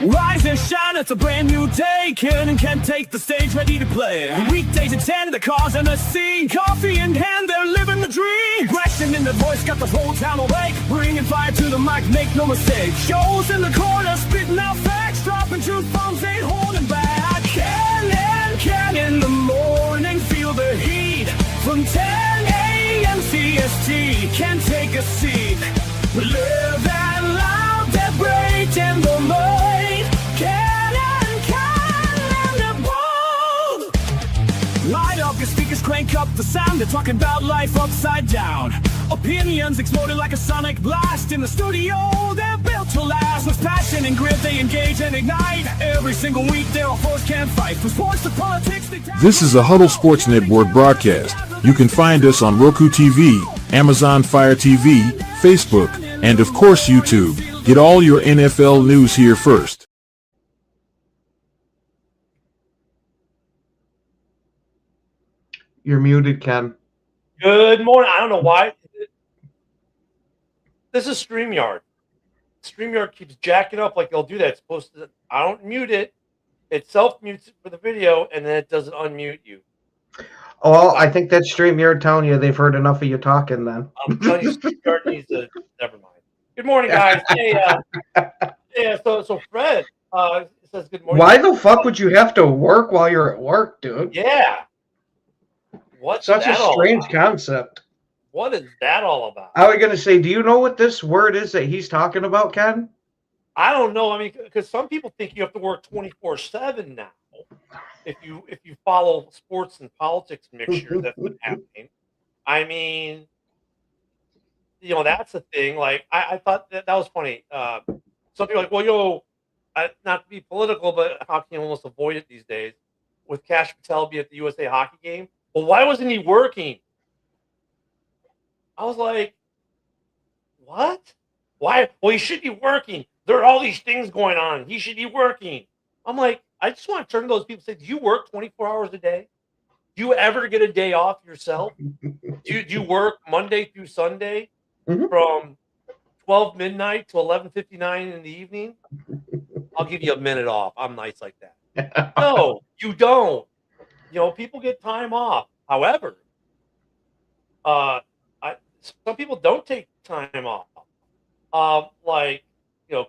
Rise and shine, it's a brand new day. Ken can take the stage, ready to play. Weekdays at 10, the cars and the scene. Coffee in hand, they're living the dream. Aggression in the voice, got the whole town awake. Bringing fire to the mic, make no mistake. Shows in the corner, spitting out facts. Dropping truth bombs, ain't holding back. Ken in the morning, feel the heat. From 10 a.m. CST, can take a seat. Live and loud, that great in the mind. Light up your speakers, crank up the sound. They're talking about life upside down. Opinions exploding like a sonic blast. In the studio, they're built to last. With passion and grit, they engage and ignite. Every single week, they're a force can't fight. From sports to politics, This is a Huddle Sports Network broadcast. You can find us on Roku TV, Amazon Fire TV, Facebook, and of course YouTube. Get all your NFL news here first. You're muted, Ken. Good morning. I don't know why. This is StreamYard. StreamYard keeps jacking up like they'll do that. It's supposed to. I don't mute it. It self-mutes it for the video, and then it doesn't unmute you. Oh, well, I think that's StreamYard telling you they've heard enough of you talking then. I'm telling you, StreamYard needs to. Never mind. Good morning, guys. Hey, so Fred says good morning. Why the fuck would you have to work while you're at work, dude? Yeah. What's Such a that all strange about? concept. What is that all about? I was going to say, do you know what this word is that he's talking about, Ken? I don't know. I mean, because some people think you have to work 24/7 now. If you follow sports and politics mixture that's been happening. I mean, that's the thing. Like, I thought that was funny. Some people are like, well, not to be political, but how can you almost avoid it these days? With Cash Patel be at the USA hockey game. Well, why wasn't he working? I was like, what? Why? Well, he should be working. There are all these things going on. He should be working. I'm like, I just want to turn to those people and say, do you work 24 hours a day? Do you ever get a day off yourself? Do you work Monday through Sunday from 12 midnight to 11:59 in the evening? I'll give you a minute off. I'm nice like that. No, you don't. People get time off. However, some people don't take time off.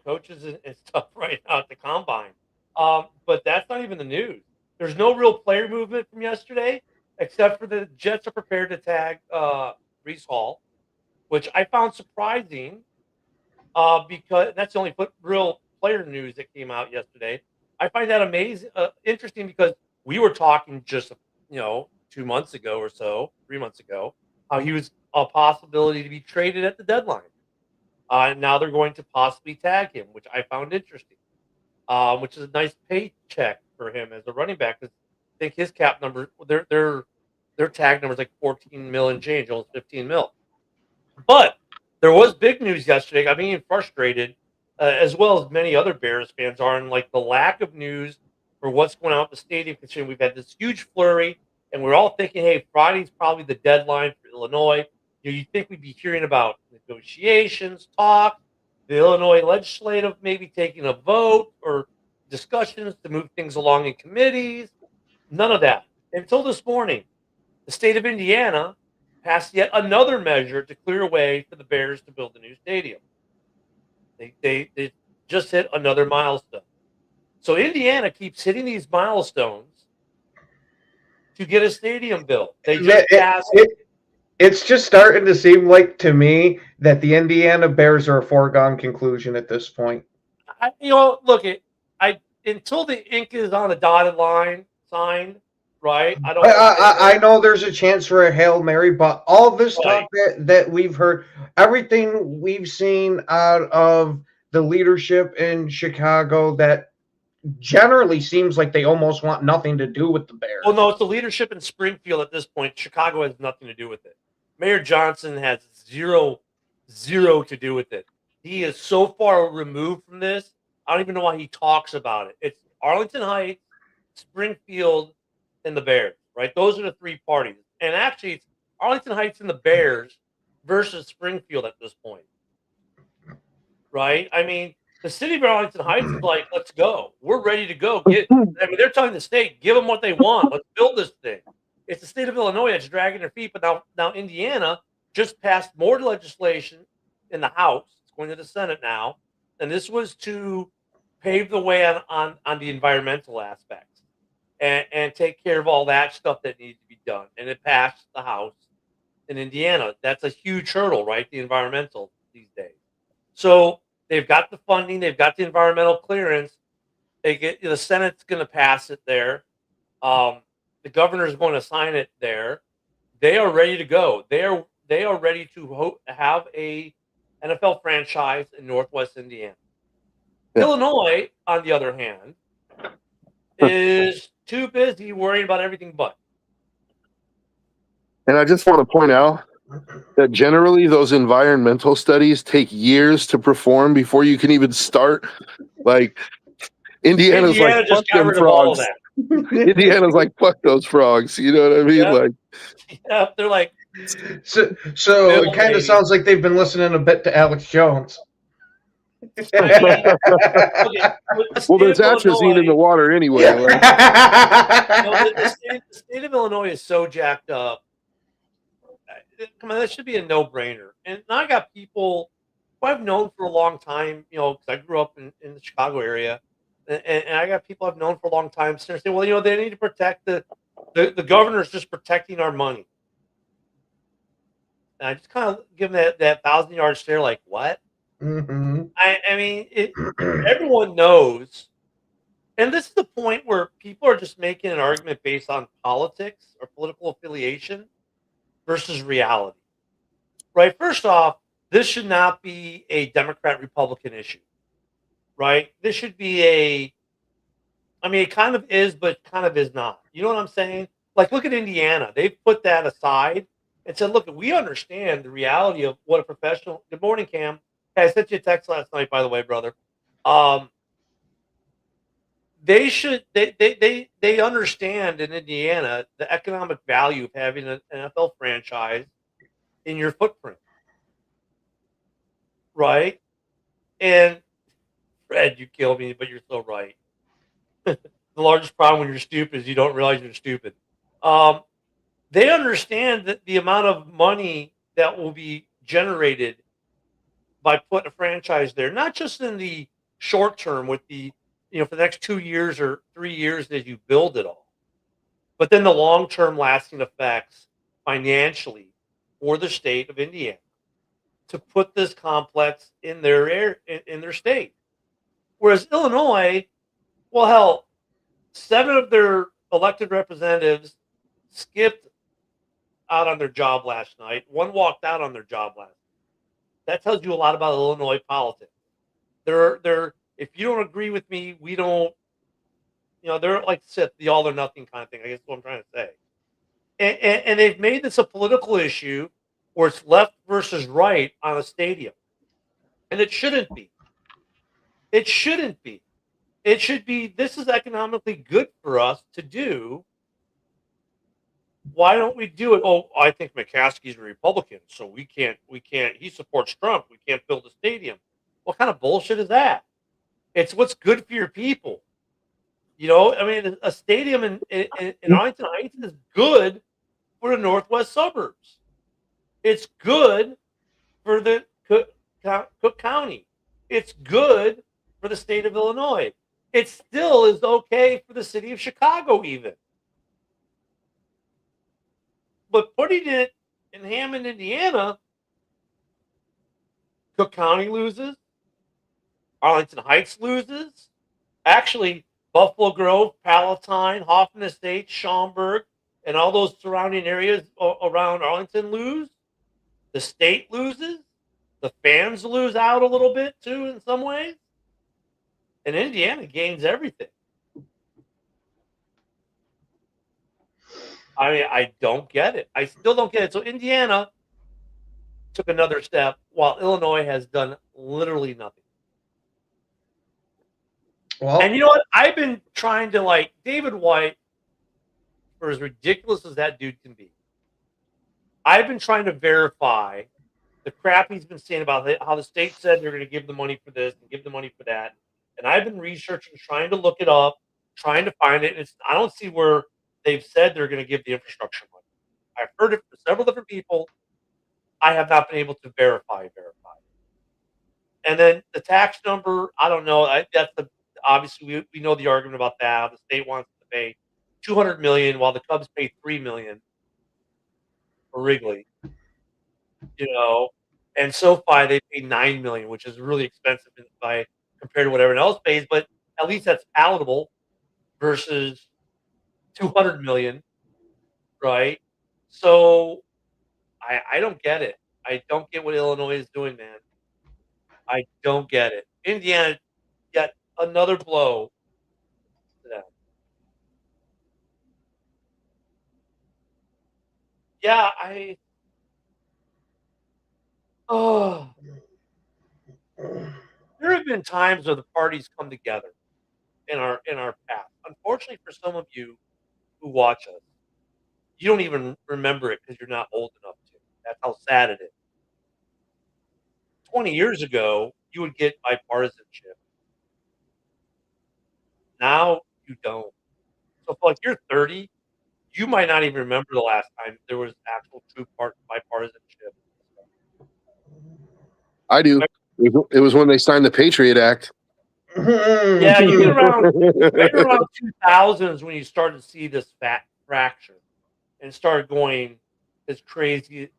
Coaches and stuff right now at the combine. But that's not even the news. There's no real player movement from yesterday, except for the Jets are prepared to tag Breece Hall, which I found surprising because that's the only real player news that came out yesterday. I find that amazing, interesting because we were talking just 2 months ago or so, 3 months ago, how he was a possibility to be traded at the deadline. Now they're going to possibly tag him, which I found interesting, which is a nice paycheck for him as a running back. I think his cap number, their tag number is like 14 mil and change, almost 15 mil. But there was big news yesterday. I'm being frustrated, as well as many other Bears fans are, in like the lack of news for what's going on at the stadium, considering we've had this huge flurry, and we're all thinking, hey, Friday's probably the deadline for Illinois. You think we'd be hearing about negotiations, talk, the Illinois legislative maybe taking a vote or discussions to move things along in committees. None of that. Until this morning, the state of Indiana passed yet another measure to clear a way for the Bears to build a new stadium. They just hit another milestone. So Indiana keeps hitting these milestones to get a stadium built. They just passed. It's just starting to seem like to me that the Indiana Bears are a foregone conclusion at this point. Look, until the ink is on the dotted line signed, right? I know there's a chance for a Hail Mary, but all this talk that we've heard, everything we've seen out of the leadership in Chicago, that generally seems like they almost want nothing to do with the Bears. Well, no, it's the leadership in Springfield at this point. Chicago has nothing to do with it. Mayor Johnson has zero to do with it. He is so far removed from this. I don't even know why he talks about it. It's Arlington Heights, Springfield, and the Bears, right? Those are the three parties. And actually, it's Arlington Heights and the Bears versus Springfield at this point, right? I mean, The city of Arlington Heights is like, let's go. We're ready to go. They're telling the state, give them what they want. Let's build this thing. It's the state of Illinois that's dragging their feet, but now Indiana just passed more legislation in the House. It's going to the Senate now, and this was to pave the way on the environmental aspects and take care of all that stuff that needs to be done. And it passed the House in Indiana. That's a huge hurdle, right? The environmental these days. So they've got the funding, they've got the environmental clearance. The Senate's going to pass it there. The governor's going to sign it there. They are ready to go. They are ready to have a NFL franchise in Northwest Indiana. Yeah. Illinois, on the other hand, is too busy worrying about everything but. And I just want to point out that generally those environmental studies take years to perform before you can even start. Like Indiana like, fuck them frogs. Indiana's like, fuck those frogs. You know what I mean? Yeah. Like, yeah, they're like. So it kind of sounds like they've been listening a bit to Alex Jones. Well, there's atrazine in the water anyway. Like. The state of Illinois is so jacked up. Come on, that should be a no-brainer. And I got people who I've known for a long time, because I grew up in the Chicago area, and I got people I've known for a long time saying, well, they need to protect the governor's just protecting our money. And I just kind of give them that 1,000-yard stare, like, what? Mm-hmm. I mean, everyone knows, and this is the point where people are just making an argument based on politics or political affiliation versus reality, right? First off, this should not be a Democrat-Republican issue, right? This should be it kind of is, but kind of is not. You know what I'm saying? Like, look at Indiana. They've put that aside and said, look, we understand the reality of what a professional. Good morning, Cam. Hey, I sent you a text last night, by the way, brother. They understand in Indiana the economic value of having an NFL franchise in your footprint, right? And Fred, you kill me, but you're so right. The largest problem when you're stupid is you don't realize you're stupid. They understand that the amount of money that will be generated by putting a franchise there, not just in the short term with the, for the next 2 years or 3 years as you build it all, but then the long-term lasting effects financially for the state of Indiana to put this complex in their state. Whereas Illinois, well, hell, 7 of their elected representatives skipped out on their job last night. 1 walked out on their job last night. That tells you a lot about Illinois politics. They're if you don't agree with me, we don't. They're like the all or nothing kind of thing. I guess what I'm trying to say. And they've made this a political issue where it's left versus right on a stadium, and it shouldn't be. It shouldn't be. It should be. This is economically good for us to do. Why don't we do it? Oh, I think McCaskey's a Republican, so we can't. He supports Trump. We can't build a stadium. What kind of bullshit is that? It's what's good for your people. A stadium in Arlington Heights is good for the northwest suburbs. It's good for the Cook County. It's good for the state of Illinois. It still is okay for the city of Chicago, even. But putting it in Hammond, Indiana, Cook County loses. Arlington Heights loses. Actually, Buffalo Grove, Palatine, Hoffman Estates, Schaumburg, and all those surrounding areas around Arlington lose. The state loses. The fans lose out a little bit, too, in some ways. And Indiana gains everything. I don't get it. I still don't get it. So Indiana took another step while Illinois has done literally nothing. Well, and you know what? I've been trying to, David White, for as ridiculous as that dude can be, I've been trying to verify the crap he's been saying about how the state said they're going to give the money for this and give the money for that. And I've been researching, trying to look it up, trying to find it. And I don't see where they've said they're going to give the infrastructure money. I've heard it from several different people. I have not been able to verify. And then the tax number, I don't know. Obviously we know the argument about that. The state wants to pay $200 million while the Cubs pay $3 million for Wrigley. And SoFi they pay $9 million, which is really expensive compared to what everyone else pays. But at least that's palatable versus $200 million, right? So I don't get it. I don't get what Illinois is doing, man. I don't get it. Indiana got another blow to them. Yeah, there have been times where the parties come together in our past. Unfortunately for some of you who watch us, you don't even remember it because you're not old enough to. That's how sad it is. 20 years ago, you would get bipartisanship. Now you don't. So if like you're 30, you might not even remember the last time there was actual true bipartisanship. I do. It was when they signed the Patriot Act. Yeah, you get around 2000s when you started to see this fracture and started going as crazy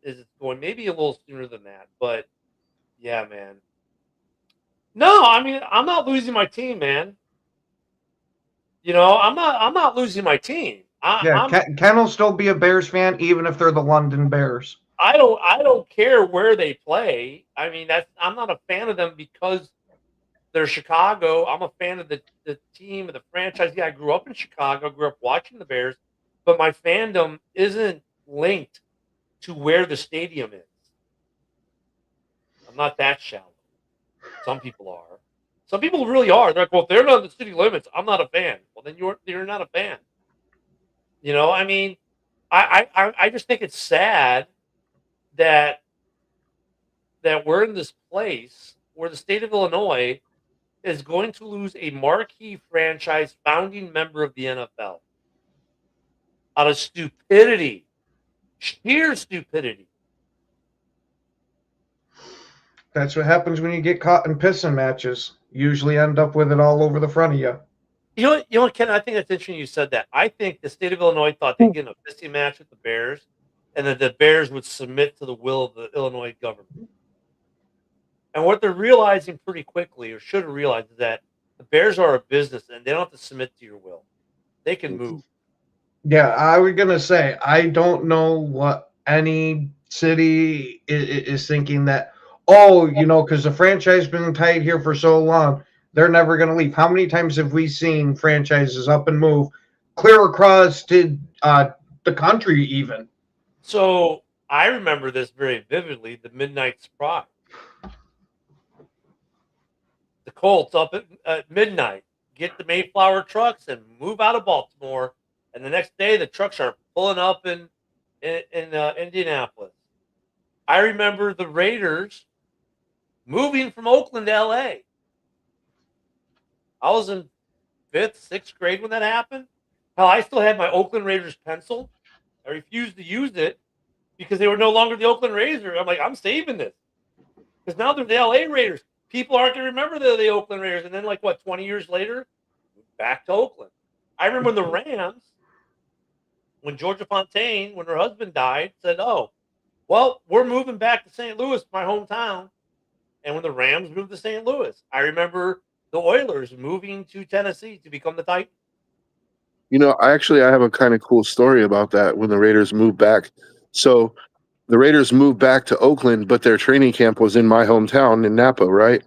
as it's going. Maybe a little sooner than that, but yeah, man. No, I mean I'm not losing my team, man. I'm not losing my team. Ken will still be a Bears fan even if they're the London Bears. I don't care where they play. I mean, I'm not a fan of them because they're Chicago. I'm a fan of the team, of the franchise. Yeah, I grew up in Chicago, grew up watching the Bears, but my fandom isn't linked to where the stadium is. I'm not that shallow. Some people are. Some people really are. They're like, well, if they're not in the city limits, I'm not a fan. Well, then you're not a fan. I mean, I just think it's sad that we're in this place where the state of Illinois is going to lose a marquee franchise founding member of the NFL out of stupidity, sheer stupidity. That's what happens when you get caught in pissing matches. You usually end up with it all over the front of you. You know what, Ken? I think that's interesting you said that. I think the state of Illinois thought they'd get in a pissing match with the Bears, and that the Bears would submit to the will of the Illinois government. And what they're realizing pretty quickly, or should have realized, is that the Bears are a business, and they don't have to submit to your will. They can move. Yeah, I was going to say, I don't know what any city is thinking that, because the franchise has been tied here for so long, they're never going to leave. How many times have we seen franchises up and move clear across to the country even? So I remember this very vividly, the Midnight Surprise. The Colts up at midnight get the Mayflower trucks and move out of Baltimore, and the next day the trucks are pulling up in Indianapolis. I remember the Raiders moving from Oakland to L.A. I was in 5th, 6th grade when that happened. Hell, I still had my Oakland Raiders pencil. I refused to use it because they were no longer the Oakland Raiders. I'm like, I'm saving this because now they're the L.A. Raiders. People aren't going to remember they're the Oakland Raiders. And then, 20 years later, back to Oakland. I remember when the Rams, when Georgia Fontaine, when her husband died, said, oh, well, we're moving back to St. Louis, my hometown. And when the Rams moved to St. Louis, I remember the Oilers moving to Tennessee to become the Titans. I have a kind of cool story about that when the Raiders moved back. So the Raiders moved back to Oakland, but their training camp was in my hometown in Napa, right?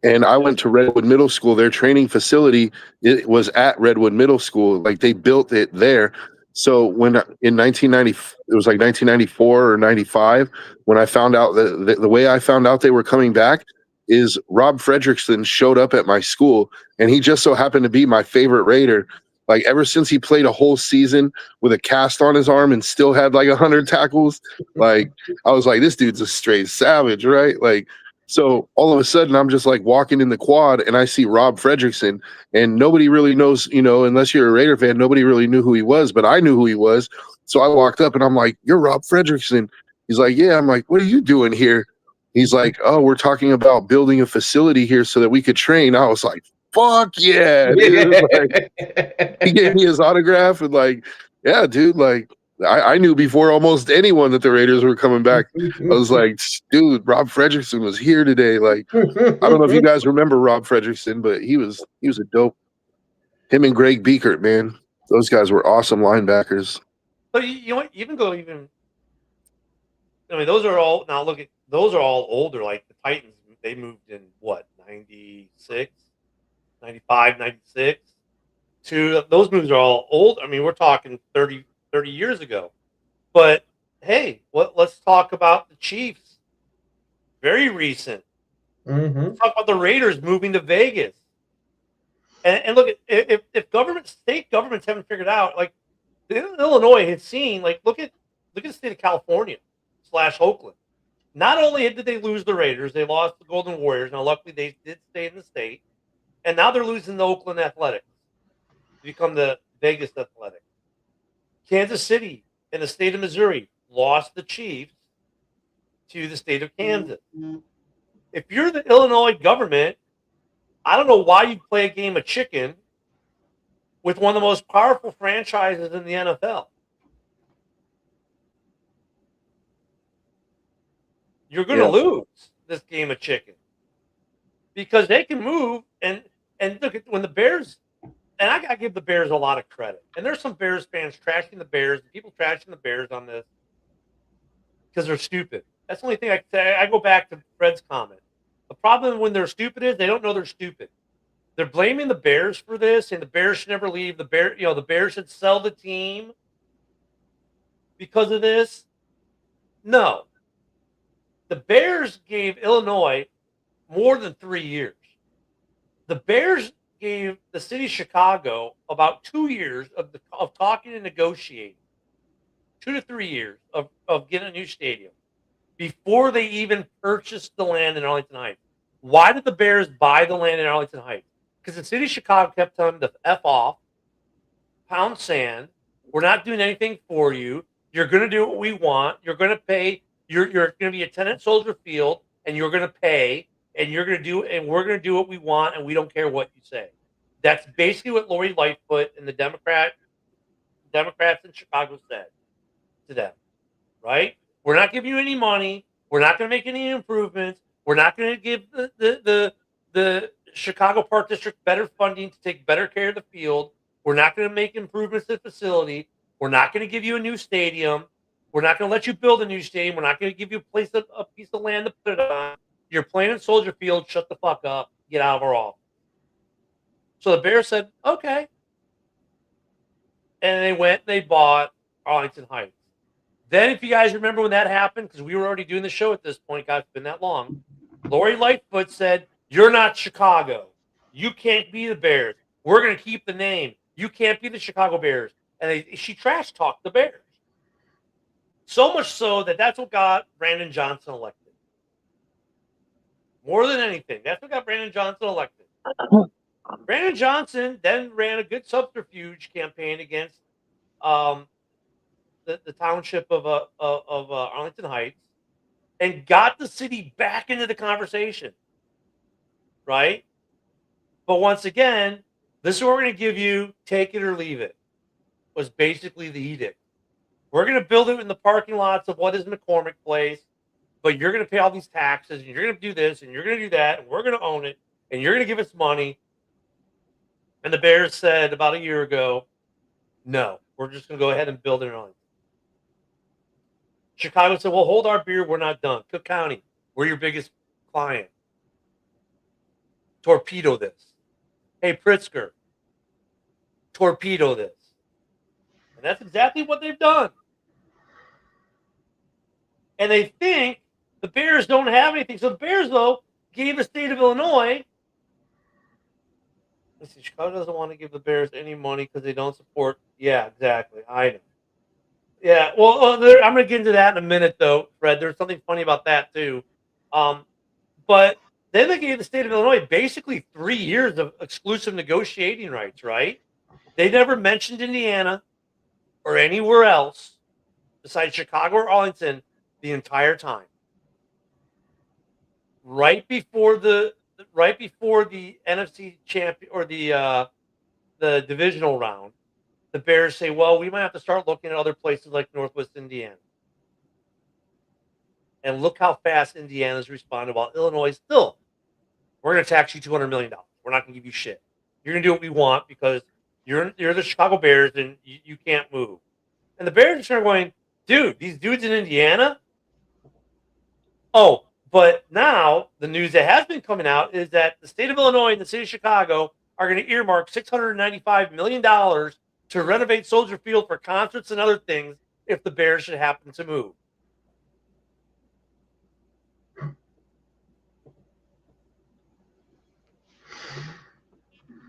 And I went to Redwood Middle School. Their training facility, it was at Redwood Middle School. Like they built it there. So when in 1990, it was like 1994 or 95, when I found out the way I found out they were coming back is Rob Fredrickson showed up at my school, and he just so happened to be my favorite Raider. like ever since he played a whole season with a cast on his arm and still had like 100 tackles, like I was like, this dude's a straight savage, right? Like, so all of a sudden I'm just like walking in the quad and I see Rob Fredrickson, and nobody really knows, unless you're a Raider fan, nobody really knew who he was, but I knew who he was. So I walked up and I'm like, you're Rob Fredrickson. He's like, yeah. I'm like, what are you doing here? He's like, oh, we're talking about building a facility here so that we could train. I was like, fuck yeah. Dude. Like, he gave me his autograph and like, yeah, dude, like I knew before almost anyone that the Raiders were coming back. I was like, dude, Rob Fredrickson was here today. Like, I don't know if you guys remember Rob Fredrickson, but he was a dope. Him and Greg Biekert, man. Those guys were awesome linebackers. But you know what? Those are all those are all older. Like the Titans, they moved in what, 96, 95, 96. Those moves are all old. I mean, we're talking 30 years ago. But hey, let's talk about the Chiefs. Very recent. Mm-hmm. Let's talk about the Raiders moving to Vegas. And look, if state governments haven't figured out, like Illinois had seen, like look at the state of California / Oakland. Not only did they lose the Raiders, they lost the Golden Warriors. Now, luckily, they did stay in the state, and now they're losing the Oakland Athletics to become the Vegas Athletics. Kansas City and the state of Missouri lost the Chiefs to the state of Kansas. If you're the Illinois government, I don't know why you play a game of chicken with one of the most powerful franchises in the NFL. You're going to lose this game of chicken because they can move and look at when the Bears, and I got to give the Bears a lot of credit. And there's some Bears fans trashing the Bears, people trashing the Bears on this because they're stupid. That's the only thing I can say. I go back to Fred's comment. The problem when they're stupid is they don't know they're stupid. They're blaming the Bears for this, and the Bears should never leave. The Bears should sell the team because of this. No. The Bears gave Illinois more than 3 years. The Bears gave the city of Chicago about 2 years of talking and negotiating, 2 to 3 years of getting a new stadium before they even purchased the land in Arlington Heights. Why did the Bears buy the land in Arlington Heights? Because the city of Chicago kept telling them to F off, pound sand. We're not doing anything for you. You're going to do what we want. You're going to pay. You're going to be a tenant Soldier Field, and you're going to pay, and we're going to do what we want, and we don't care what you say. That's basically what Lori Lightfoot and the Democrats in Chicago said to them, right? We're not giving you any money. We're not going to make any improvements. We're not going to give the Chicago Park District better funding to take better care of the field. We're not going to make improvements to the facility. We're not going to give you a new stadium. We're not going to let you build a new stadium. We're not going to give you a piece of land to put it on. You're playing in Soldier Field. Shut the fuck up. Get out of our office. So the Bears said, okay. And they went and they bought Arlington Heights. Then, if you guys remember when that happened, because we were already doing the show at this point, guys, it's been that long, Lori Lightfoot said, you're not Chicago. You can't be the Bears. We're going to keep the name. You can't be the Chicago Bears. And she trash talked the Bears. So much so that's what got Brandon Johnson elected. More than anything, that's what got Brandon Johnson elected. Brandon Johnson then ran a good subterfuge campaign against the township of Arlington Heights and got the city back into the conversation, right? But once again, this is what we're going to give you, take it or leave it, was basically the edict. We're going to build it in the parking lots of what is McCormick Place, but you're going to pay all these taxes, and you're going to do this, and you're going to do that, and we're going to own it, and you're going to give us money. And the Bears said about a year ago, no, we're just going to go ahead and build it in Arlington. Chicago said, well, hold our beer. We're not done. Cook County, we're your biggest client. Torpedo this. Hey, Pritzker, torpedo this. And that's exactly what they've done. And they think the Bears don't have anything. So the Bears, though, gave the state of Illinois Listen, Chicago doesn't want to give the Bears any money because they don't support. Yeah, exactly. I know. Yeah, well, I'm going to get into that in a minute, though, Fred. There's something funny about that, too. But then they gave the state of Illinois basically 3 years of exclusive negotiating rights, right? They never mentioned Indiana or anywhere else besides Chicago or Arlington the entire time. Right before the NFC champion or the divisional round, the Bears say, well, we might have to start looking at other places like Northwest Indiana. And look how fast Indiana's responded, while Illinois still, we're going to tax you $200 million. We're not going to give you shit. You're going to do what we want because you're the Chicago Bears and you can't move. And the Bears are going, dude, these dudes in Indiana? Oh, but now the news that has been coming out is that the state of Illinois and the city of Chicago are going to earmark $695 million to renovate Soldier Field for concerts and other things if the Bears should happen to move.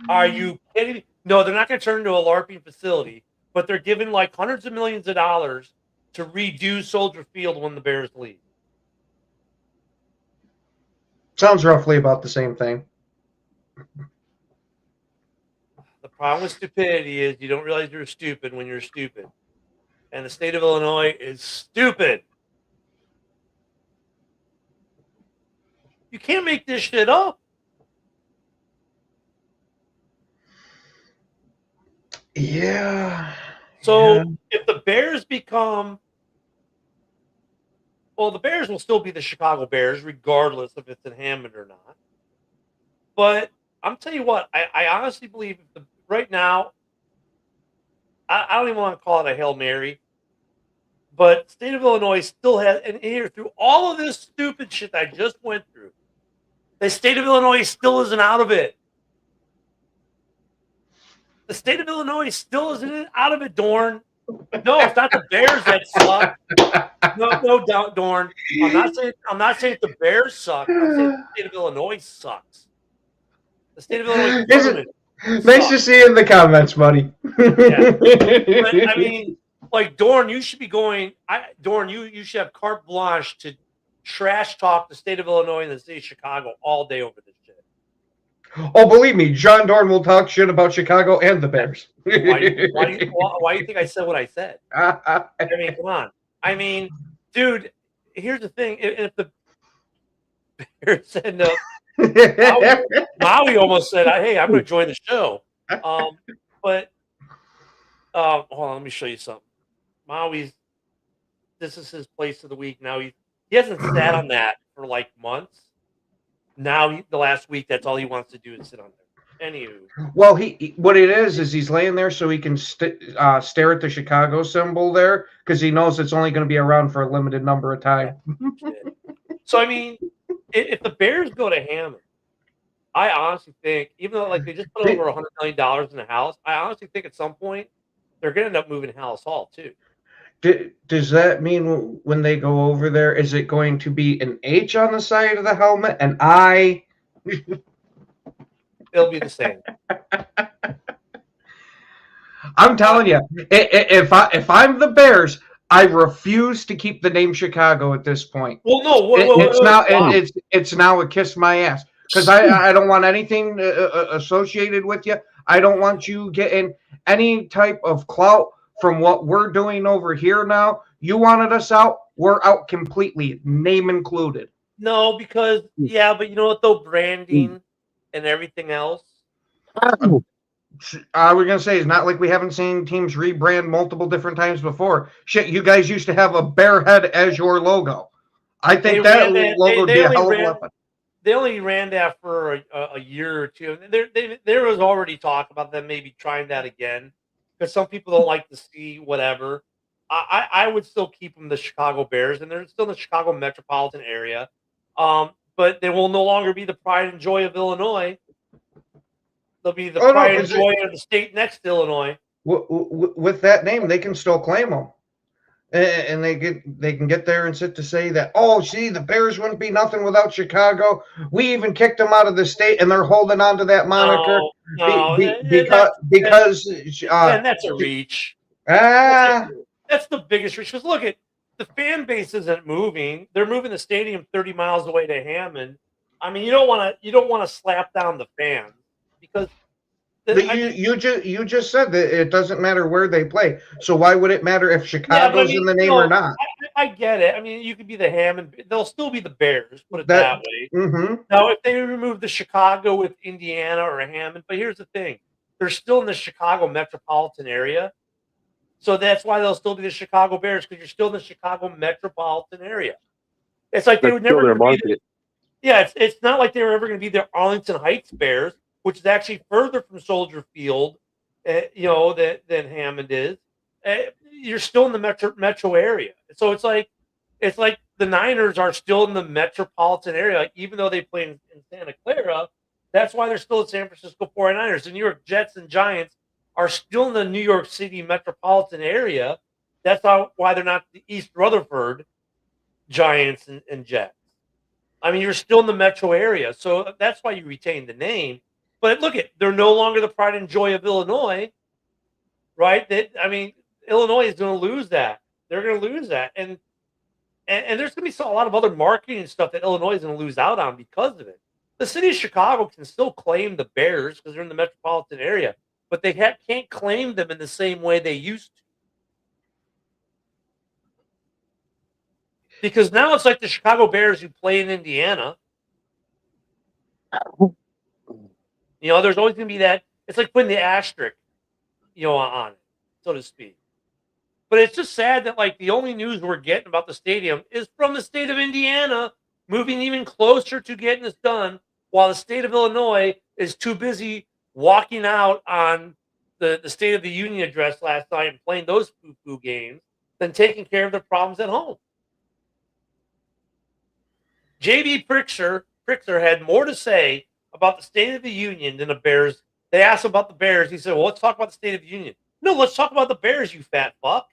Are you kidding me? No, they're not going to turn into a LARPing facility, but they're giving like hundreds of millions of dollars to redo Soldier Field when the Bears leave. Sounds roughly about the same thing. The problem with stupidity is you don't realize you're stupid when you're stupid. And the state of Illinois is stupid. You can't make this shit up. Yeah. So if the Bears become, well, the Bears will still be the Chicago Bears, regardless if it's in Hammond or not. But I'm telling you what, I honestly believe right now, I don't even want to call it a Hail Mary, but state of Illinois still has, and here through all of this stupid shit that I just went through, the state of Illinois still isn't out of it. The state of Illinois still isn't out of it, Dorn. No, it's not the Bears that suck. No, Dorn. I'm not saying the Bears suck. I'm saying the state of Illinois sucks. The state of Illinois nice to see you in the comments, buddy. Yeah. But, I mean, like Dorn, you should be going. Dorn, you should have carte blanche to trash talk the state of Illinois and the state of Chicago all day over this shit. Oh, believe me, John Dorn will talk shit about Chicago and the Bears. Why do you think I said what I said? I mean, come on. I mean, dude, here's the thing. If the Bears end up, Maui almost said, hey, I'm going to join the show. But hold on, let me show you something. This is his place of the week. Now he hasn't sat on that for like months. Now the last week, that's all he wants to do is sit on there. Anywho. Well, what it is he's laying there so he can stare at the Chicago symbol there because he knows it's only going to be around for a limited number of time. So, I mean, if the Bears go to Hammond, I honestly think, even though like they just put over $100 million in the house, I honestly think at some point they're going to end up moving to Hallis Hall too. Does that mean when they go over there, is it going to be an H on the side of the helmet, an I? It'll be the same. I'm telling you, if I'm the Bears, I refuse to keep the name Chicago at this point. Well, no, it's now a kiss my ass because I don't want anything associated with you. I don't want you getting any type of clout from what we're doing over here now. You wanted us out, we're out completely, name included. No, because but you know what though, branding and everything else. I was gonna say it's not like we haven't seen teams rebrand multiple different times before. Shit, you guys used to have a bear head as your logo. I think that logo would be a hell of a weapon. They only ran that for a year or two. There was already talk about them maybe trying that again. Because some people don't like to see whatever. I would still keep them the Chicago Bears, and they're still in the Chicago metropolitan area. But they will no longer be the pride and joy of Illinois. They'll be the pride and joy of the state next to Illinois. With that name, they can still claim them. and they can get there and sit to say that, oh, see, the Bears wouldn't be nothing without Chicago. We even kicked them out of the state, and they're holding on to that moniker No, because and that's a reach. That's the biggest reach. Because look at the fan base isn't moving. They're moving the stadium 30 miles away to Hammond. I mean, you don't want to slap down the fans because you just said that it doesn't matter where they play. So why would it matter if Chicago's in the name or not? I get it. I mean, you could be the Hammond. They'll still be the Bears. Put it that way. Mm-hmm. Now, if they remove the Chicago with Indiana or Hammond, but here's the thing: they're still in the Chicago metropolitan area. So that's why they'll still be the Chicago Bears, because you're still in the Chicago metropolitan area. It's like they would never be. Yeah, it's not like they were ever going to be the Arlington Heights Bears, which is actually further from Soldier Field, than Hammond is. You're still in the metro area, so it's like the Niners are still in the metropolitan area, like, even though they play in Santa Clara. That's why they're still the San Francisco 49ers. The New York Jets and Giants are still in the New York City metropolitan area. That's why they're not the East Rutherford Giants and Jets. I mean, you're still in the metro area, so that's why you retain the name. But look, they're no longer the pride and joy of Illinois, right? Illinois is going to lose that. They're going to lose that, and there's going to be a lot of other marketing and stuff that Illinois is going to lose out on because of it. The city of Chicago can still claim the Bears because they're in the metropolitan area, but they can't claim them in the same way they used to. Because now it's like the Chicago Bears who play in Indiana. There's always going to be that. It's like putting the asterisk, on it, so to speak. But it's just sad that, like, the only news we're getting about the stadium is from the state of Indiana moving even closer to getting this done, while the state of Illinois is too busy walking out on the State of the Union address last night and playing those poo-poo games than taking care of their problems at home. J.B. Pritzker had more to say about the State of the Union than the Bears. They asked him about the Bears. He said, well, let's talk about the State of the Union. No, let's talk about the Bears, you fat fuck.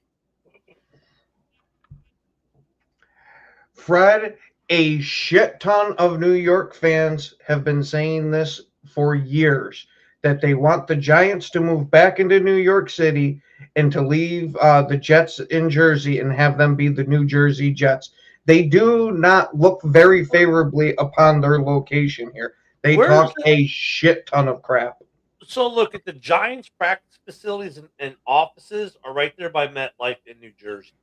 Fred, a shit ton of New York fans have been saying this for years, that they want the Giants to move back into New York City and to leave the Jets in Jersey and have them be the New Jersey Jets. They do not look very favorably upon their location here. They talk a shit ton of crap. So look, at the Giants practice facilities and offices are right there by MetLife in New Jersey.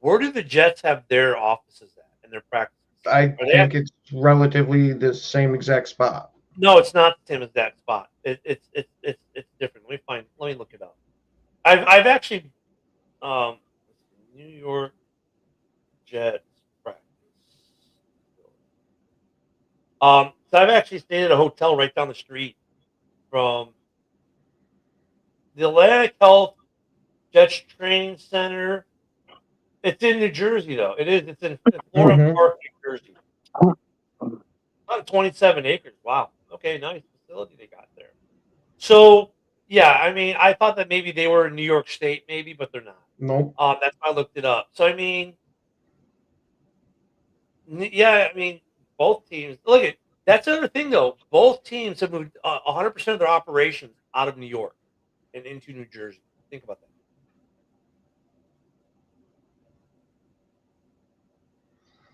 Where do the Jets have their offices at and their practice? I think it's relatively the same exact spot. No, it's not the same exact spot. It's different. Let me look it up. I've actually New York Jets practice. So I've actually stayed at a hotel right down the street from the Atlantic Health Jets Training Center. It's in New Jersey, though. It is. It's in Florida Park, New Jersey. On 27 acres. Wow. Okay, nice facility they got there. So, yeah, I mean, I thought that maybe they were in New York State, maybe, but they're not. Nope. That's why I looked it up. So, I mean, yeah, I mean, both teams. Look at that's another thing, though. Both teams have moved 100% of their operations out of New York and into New Jersey. Think about that.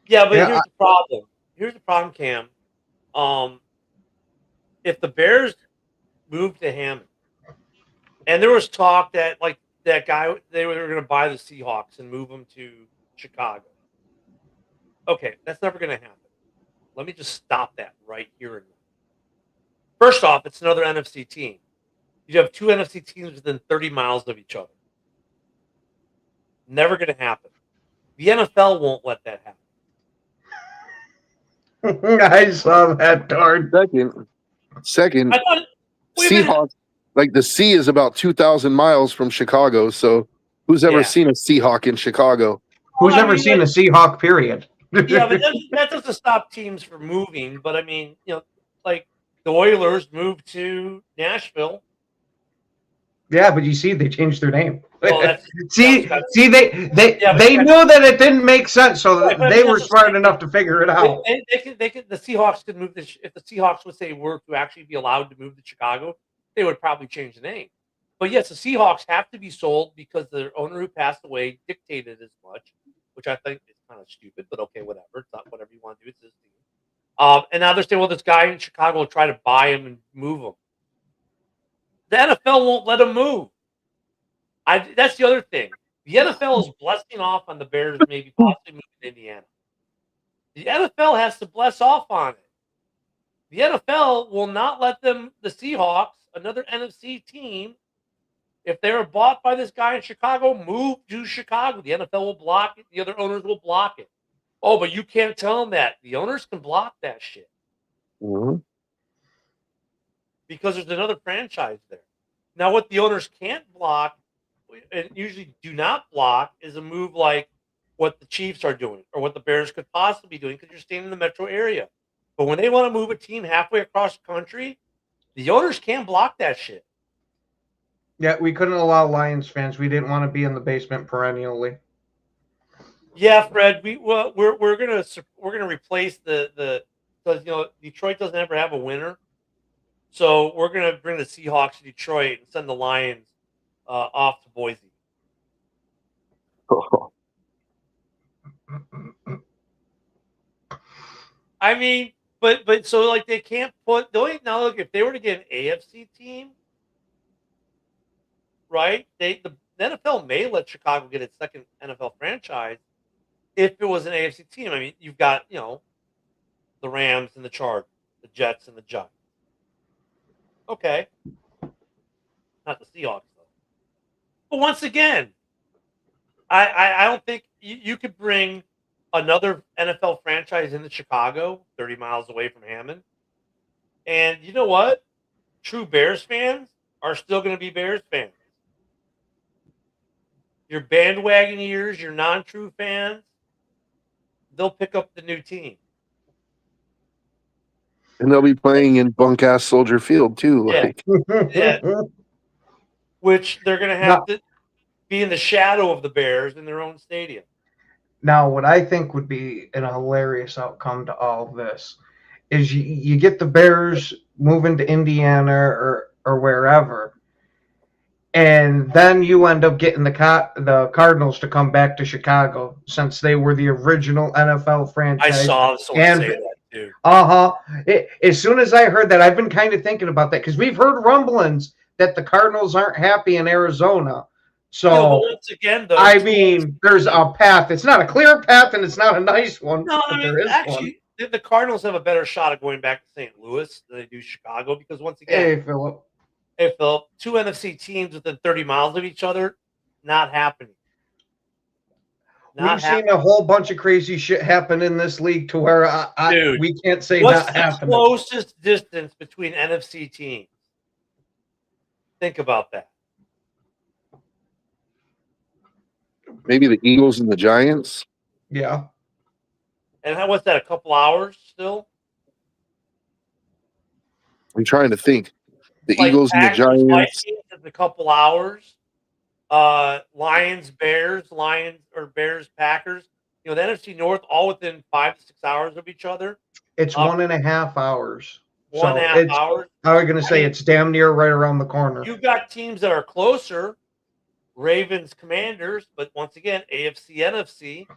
Yeah, but here's the problem. Here's the problem, Cam. If the Bears moved to Hammond, and there was talk that, like, that guy, they were going to buy the Seahawks and move them to Chicago. Okay, that's never going to happen. Let me just stop that right here and now. First off, it's another NFC team. You have two NFC teams within 30 miles of each other. Never going to happen. The NFL won't let that happen. I saw that, darn. Second, Seahawks, like, the sea is about 2,000 miles from Chicago, so who's ever seen a Seahawk in Chicago? Who's ever seen a Seahawk, period? Yeah, but that doesn't stop teams from moving. But I mean, like the Oilers moved to Nashville. Yeah, but you see, they changed their name. Well, they Yeah, they knew that it didn't make sense, so Right, but I they mean, were that's the smart same enough to figure it out. They could. The Seahawks could move this. If the Seahawks would say were to actually be allowed to move to Chicago, they would probably change the name. But yes, the Seahawks have to be sold because their owner who passed away dictated as much, which I think is kind of stupid. But okay, whatever. It's not whatever you want to do. It's his team. And now they're saying, well, this guy in Chicago will try to buy him and move him. The NFL won't let him move. That's the other thing. The NFL is blessing off on the Bears maybe possibly moving to Indiana. The NFL has to bless off on it. The NFL will not let them, the Seahawks, another NFC team, if they were bought by this guy in Chicago, move to Chicago. The NFL will block it. The other owners will block it. Oh, but you can't tell them that. The owners can block that shit. Mm-hmm. Because there's another franchise there. Now, what the owners can't block, and usually do not block, is a move like what the Chiefs are doing or what the Bears could possibly be doing because you're staying in the metro area. But when they want to move a team halfway across the country, the owners can't block that shit. Yeah, we couldn't allow Lions fans. We didn't want to be in the basement perennially. Yeah, Fred, we're gonna replace the because Detroit doesn't ever have a winner, so we're gonna bring the Seahawks to Detroit and send the Lions off to Boise. I mean, but so like they can't put now look, if they were to get an AFC team, right? The NFL may let Chicago get its second NFL franchise if it was an AFC team. I mean, you've got the Rams and the Chargers, the Jets and the Giants. Okay, not the Seahawks though. But once again, I don't think you could bring another NFL franchise into Chicago, 30 miles away from Hammond. And you know what? True Bears fans are still going to be Bears fans. Your bandwagon ears, your non-true fans, they'll pick up the new team. And they'll be playing in bunk-ass Soldier Field, too. Yeah. Yeah. Which they're going to have to be in the shadow of the Bears in their own stadium. Now, what I think would be an hilarious outcome to all of this is you get the Bears moving to Indiana or wherever, and then you end up getting the Cardinals to come back to Chicago since they were the original NFL franchise. I saw someone say that too. As soon as I heard that, I've been kind of thinking about that because we've heard rumblings that the Cardinals aren't happy in Arizona. So, once again, though, I mean, there's a path. It's not a clear path, and it's not a nice one. No, I mean, actually, the Cardinals have a better shot of going back to St. Louis than they do Chicago because, once again, Hey, Philip, two NFC teams within 30 miles of each other, not happening. We've seen a whole bunch of crazy shit happen in this league to where we can't say what's not the happening. Closest distance between NFC teams? Think about that. Maybe the Eagles and the Giants. Yeah. And what's that? A couple hours still? I'm trying to think. The Like Eagles Packers, and the Giants. Vikings is a couple hours. Lions, Bears, Bears, Packers. The NFC North, all within 5 to 6 hours of each other. It's 1.5 hours. 1.5 hours. I was going to say it's damn near right around the corner. You've got teams that are closer. Ravens, Commanders, but once again, AFC, NFC.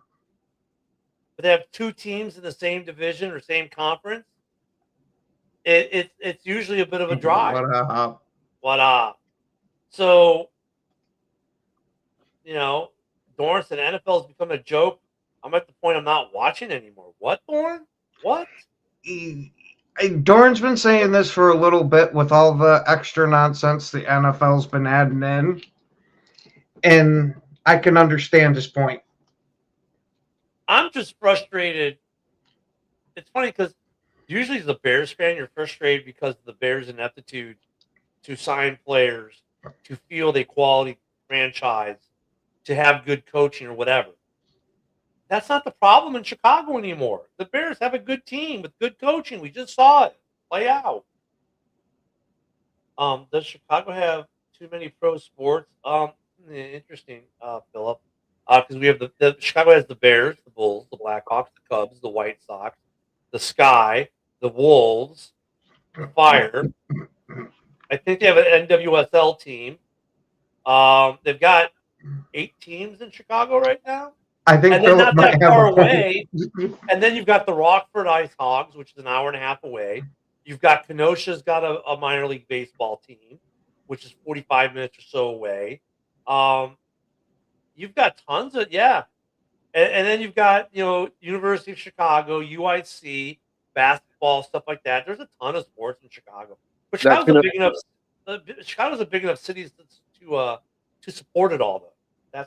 But they have two teams in the same division or same conference. It's usually a bit of a drive. So, Dorn said NFL has become a joke. I'm at the point I'm not watching anymore. What, Dorn? What? Dorn's been saying this for a little bit with all the extra nonsense the NFL's been adding in. And I can understand his point. I'm just frustrated. It's funny because usually as a Bears fan, you're frustrated because of the Bears' ineptitude to sign players, to field a quality franchise, to have good coaching or whatever. That's not the problem in Chicago anymore. The Bears have a good team with good coaching. We just saw it play out. Does Chicago have too many pro sports. Interesting, Philip. Because we have the Chicago has the Bears, the Bulls, the Blackhawks, the Cubs, the White Sox, the Sky, the Wolves, the Fire. I think they have an NWSL team. They've got 8 teams in Chicago right now. I think and then Philip not that might far have away. And then you've got the Rockford Ice Hogs, which is an hour and a half away. You've got Kenosha's got a minor league baseball team, which is 45 minutes or so away. You've got tons of and then you've got University of Chicago, UIC, basketball, stuff like that. There's a ton of sports in Chicago, but Chicago's a big enough city to support it all. Though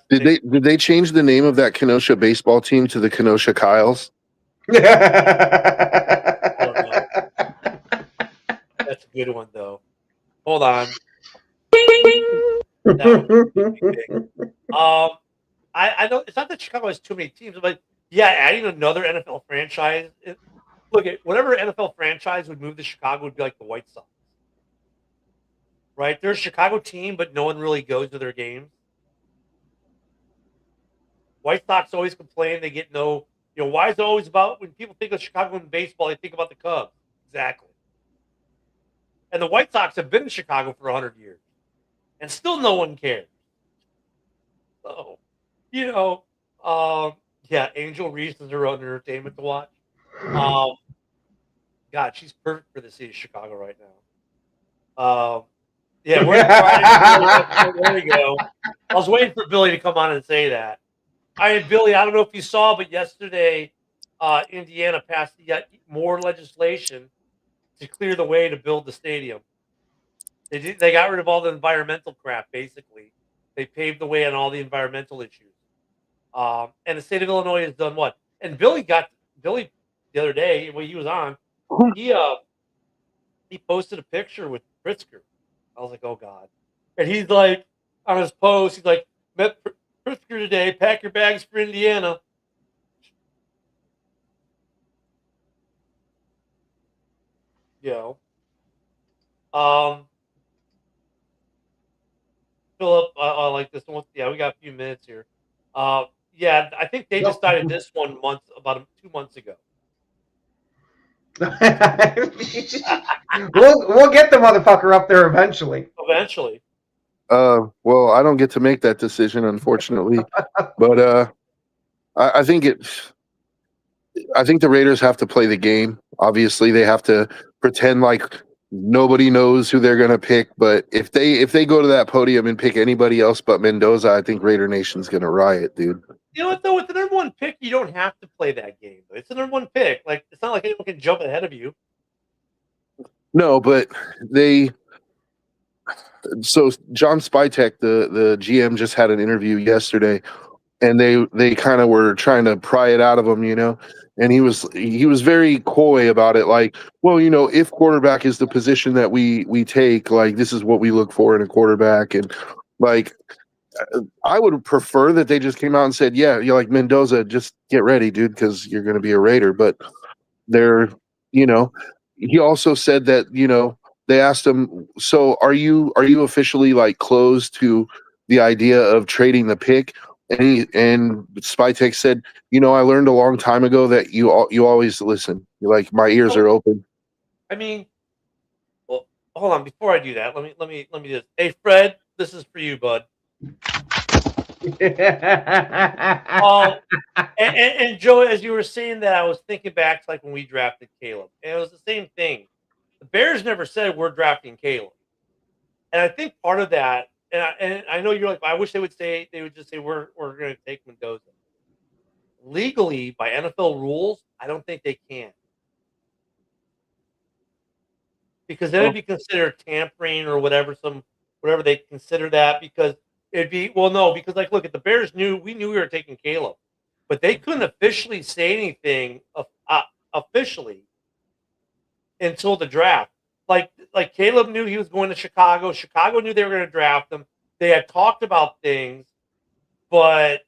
did they change the name of that Kenosha baseball team to the Kenosha Kyles? That's a good one though. Hold on. I don't. It's not that Chicago has too many teams, but adding another NFL franchise. Look at whatever NFL franchise would move to Chicago would be like the White Sox, right? They're a Chicago team, but no one really goes to their games. White Sox always complain they get no. Why is it always about when people think of Chicago in baseball, they think about the Cubs? Exactly. And the White Sox have been in Chicago for 100 years, and still no one cares. So, Angel Reese is her own entertainment to watch. God, she's perfect for the city of Chicago right now. We're there we go. I was waiting for Billy to come on and say that. Billy, I don't know if you saw, but yesterday, Indiana passed yet more legislation to clear the way to build the stadium. They got rid of all the environmental crap, basically. They paved the way on all the environmental issues. And the state of Illinois has done what? And Billy the other day when he was on, he posted a picture with Pritzker. I was like, oh God. And he's like, on his post, he's like, met Pritzker today, pack your bags for Indiana. Philip, I like this one. Yeah, we got a few minutes here. I think they decided this one about 2 months ago. We'll get the motherfucker up there eventually. Eventually. Well, I don't get to make that decision, unfortunately. But I think the Raiders have to play the game. Obviously, they have to pretend like nobody knows who they're going to pick. But if they go to that podium and pick anybody else but Mendoza, I think Raider Nation's going to riot, dude. You know what, though? With the number one pick, you don't have to play that game. It's the number one pick. Like, it's not like anyone can jump ahead of you. No, but so John Spytek, the GM, just had an interview yesterday, and they kind of were trying to pry it out of him, and he was very coy about it, like, well, if quarterback is the position that we take, like, this is what we look for in a quarterback, and like, I would prefer that they just came out and said, you're like, Mendoza, just get ready, dude, because you're going to be a Raider. But he also said that, they asked him, so are you officially like closed to the idea of trading the pick? And Spytek said, I learned a long time ago that you always listen. You're like, my ears are open. I mean, well, hold on. Before I do that, let me just. Hey, Fred, this is for you, bud. And Joe, as you were saying that, I was thinking back to like when we drafted Caleb, and it was the same thing. The Bears never said we're drafting Caleb, and I think part of that, and I know you're like, I wish they would just say we're going to take Mendoza. Legally, by NFL rules, I don't think they can, because then it'd be considered tampering or whatever they consider that, because it'd be because like, look, at the Bears we knew we were taking Caleb, but they couldn't officially say anything officially until the draft. Like Caleb knew he was going to Chicago. Chicago knew they were going to draft him. They had talked about things, but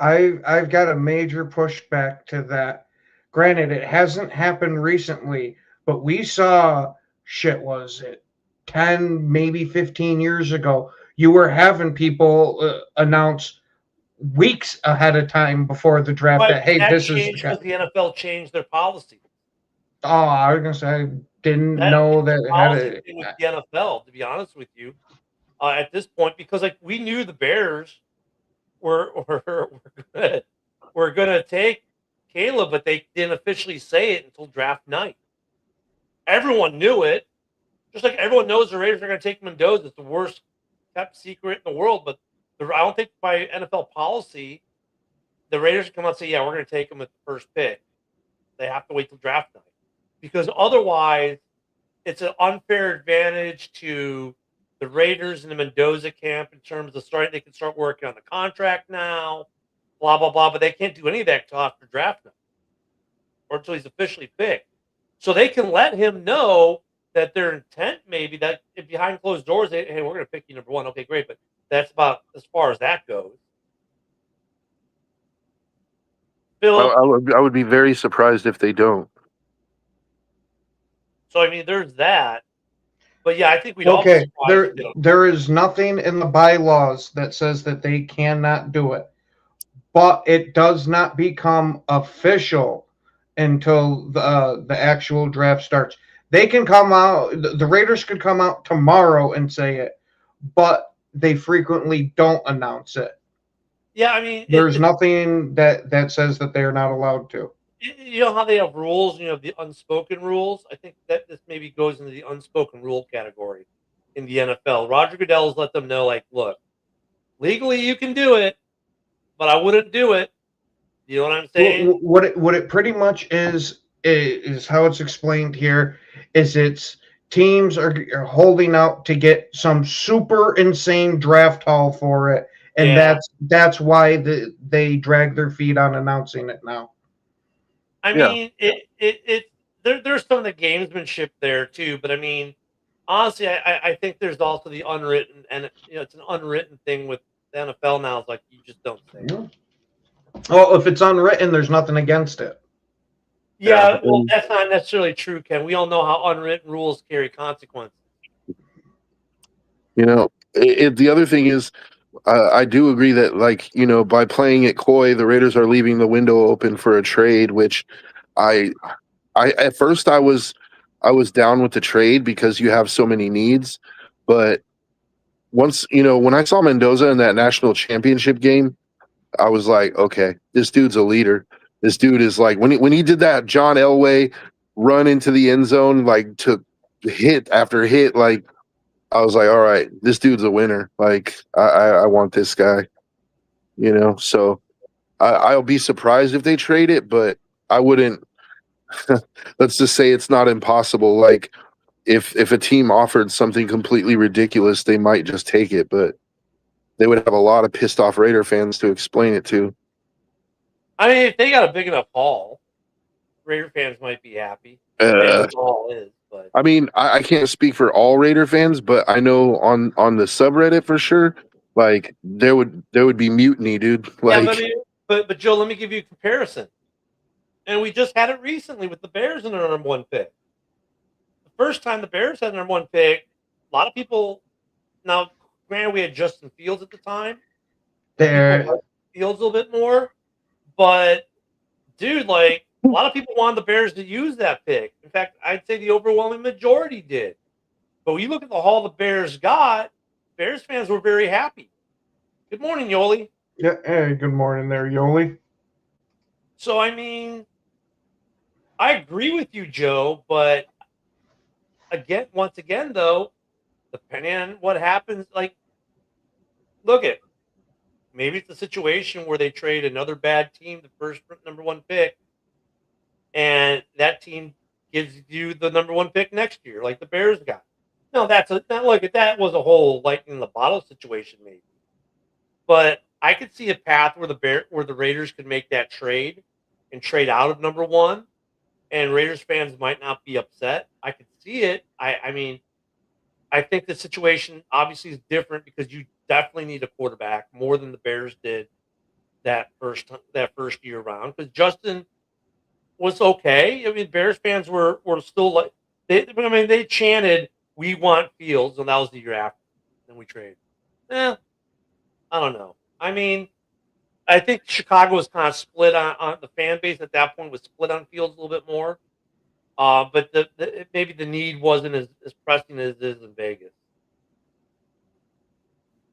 I've got a major pushback to that. Granted, it hasn't happened recently, but we saw was it 10, maybe 15 years ago, you were having people announce weeks ahead of time before the draft that, hey, that this is the changed guy. because the NFL changed their policy. Oh, I was gonna say, I didn't know that it had Policy thing with the NFL, to be honest with you, at this point, because like we knew the Bears were going to take Caleb, but they didn't officially say it until draft night. Everyone knew it, just like everyone knows the Raiders are going to take Mendoza. It's the worst kept secret in the world, but I don't think by NFL policy the Raiders come out and say, "Yeah, we're going to take him at the first pick." They have to wait till draft night, because otherwise, it's an unfair advantage to the Raiders and the Mendoza camp in terms of starting. They can start working on the contract now, blah blah blah. But they can't do any of that until after draft night, or until he's officially picked. So they can let him know that their intent maybe that behind closed doors, hey, we're going to pick you number one. Okay, great, but that's about as far as that goes. Phil, I would be very surprised if they don't. so I mean, there's that. But yeah, I think we'd okay. all There is nothing in the bylaws that says that they cannot do it, but it does not become official until the actual draft starts. They can come out. The Raiders could come out tomorrow and say it, but they frequently don't announce it. Yeah, I mean, there's nothing that says that they're not allowed to. You know how they have rules, you know, the unspoken rules? I think that this maybe goes into the unspoken rule category in the NFL. Roger Goodell's let them know, like, look, legally you can do it, but I wouldn't do it. You know what I'm saying? What it pretty much is how it's explained here is it's teams are holding out to get some super insane draft haul for it, and that's why they drag their feet on announcing it now. I mean, there's some of the gamesmanship there too, but I mean, honestly, I think there's also the unwritten, and you know, it's an unwritten thing with the NFL now. It's like you just don't say. Yeah. Well, if it's unwritten, there's nothing against it. Yeah, well, that's not necessarily true, Ken. We all know how unwritten rules carry consequences. You know, the other thing is, I do agree that, like, you know, by playing it coy, the Raiders are leaving the window open for a trade, which I at first I was down with the trade because you have so many needs, but once, you know, when I saw Mendoza in that national championship game, I was like, okay, this dude's a leader. This dude is like, when he did that John Elway run into the end zone, like, took hit after hit, like, I was like, all right, this dude's a winner. Like, I want this guy, you know? So I'll be surprised if they trade it, but I wouldn't. Let's just say it's not impossible. Like, if a team offered something completely ridiculous, they might just take it, but they would have a lot of pissed off Raider fans to explain it to. I mean, if they got a big enough haul, Raider fans might be happy. Haul is, but I mean, I can't speak for all Raider fans, but I know on the subreddit for sure, like there would be mutiny, dude. Like, yeah, but Joe, let me give you a comparison. And we just had it recently with the Bears in their number one pick. The first time the Bears had their number one pick, a lot of people. Now, granted, we had Justin Fields at the time. Fields a little bit more, but dude, like, a lot of people wanted the Bears to use that pick. In fact, I'd say the overwhelming majority did. But when you look at the haul the Bears got, Bears fans were very happy. Good morning, Yoli. Yeah, hey, good morning there, Yoli. So, I mean, I agree with you, Joe, but once again, though, depending on what happens, like, look at, maybe it's a situation where they trade another bad team, the first number one pick, and that team gives you the number one pick next year, like the Bears got. No, that was a whole lightning in the bottle situation, maybe. But I could see a path where the Raiders could make that trade and trade out of number one, and Raiders fans might not be upset. I could see it. I mean, I think the situation obviously is different because you definitely need a quarterback more than the Bears did that first year round, because Justin was okay. I mean, Bears fans were still like they chanted, we want Fields, and that was the year after. Then we trade. I don't know. I mean, I think Chicago was kind of split on the fan base at that point was split on Fields a little bit more. But maybe the need wasn't as pressing as it is in Vegas.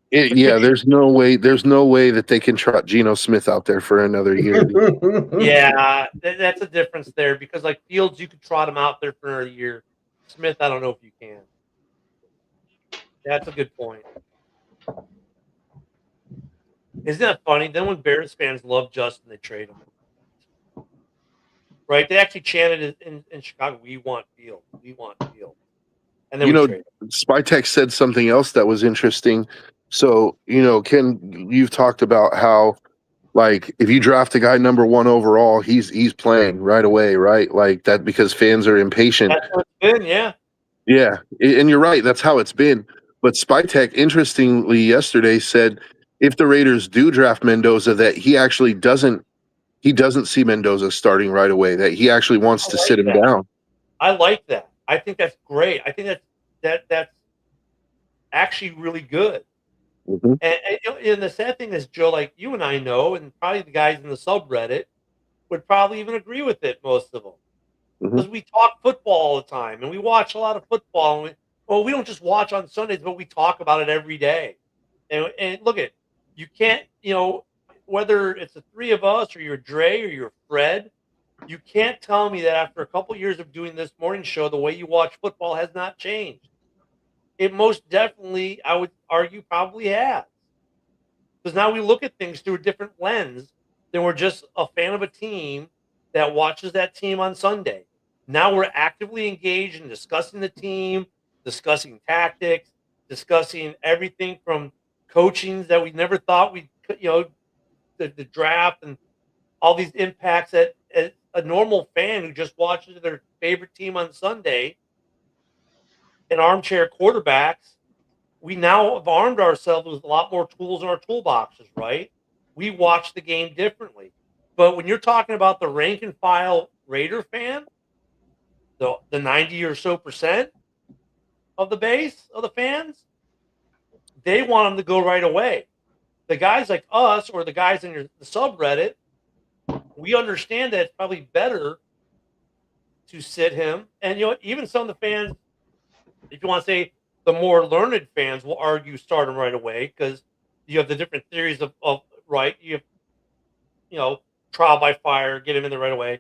There's no way that they can trot Geno Smith out there for another year. Yeah, that's a difference there because like Fields, you could trot him out there for another year. Smith, I don't know if you can. That's a good point. Isn't that funny? Then when Bears fans love Justin, they trade him. Right? They actually chanted in Chicago, "We want Fields. We want Fields." And then we trade him. Spytech said something else that was interesting. So, Ken, you've talked about how, like, if you draft a guy number 1 overall, he's playing right away, right? Like that because fans are impatient. That's what it's been, yeah. Yeah, and you're right. That's how it's been. But Spytech, interestingly, yesterday said if the Raiders do draft Mendoza, that he actually doesn't see Mendoza starting right away. That he actually wants to sit him down. I like that. I think that's great. I think that's actually really good. Mm-hmm. And the sad thing is, Joe, like you and I know, and probably the guys in the subreddit would probably even agree with it, most of them. Because we talk football all the time, and we watch a lot of football. And we don't just watch on Sundays, but we talk about it every day. And look at, you can't, whether it's the three of us or you're Dre or you're Fred, you can't tell me that after a couple years of doing this morning show, the way you watch football has not changed. It most definitely, I would argue, probably has. Because now we look at things through a different lens than we're just a fan of a team that watches that team on Sunday. Now we're actively engaged in discussing the team, discussing tactics, discussing everything from coachings that we never thought we'd, the draft and all these impacts that a normal fan who just watches their favorite team on Sunday and armchair quarterbacks, we now have armed ourselves with a lot more tools in our toolboxes, right? We watch the game differently. But when you're talking about the rank and file Raider fan, the 90 or so percent of the base of the fans, they want them to go right away. The guys like us or the guys in the subreddit, we understand that it's probably better to sit him. And even some of the fans, if you want to say the more learned fans, will argue start him right away because you have the different theories of right. You have, trial by fire, get him in there right away.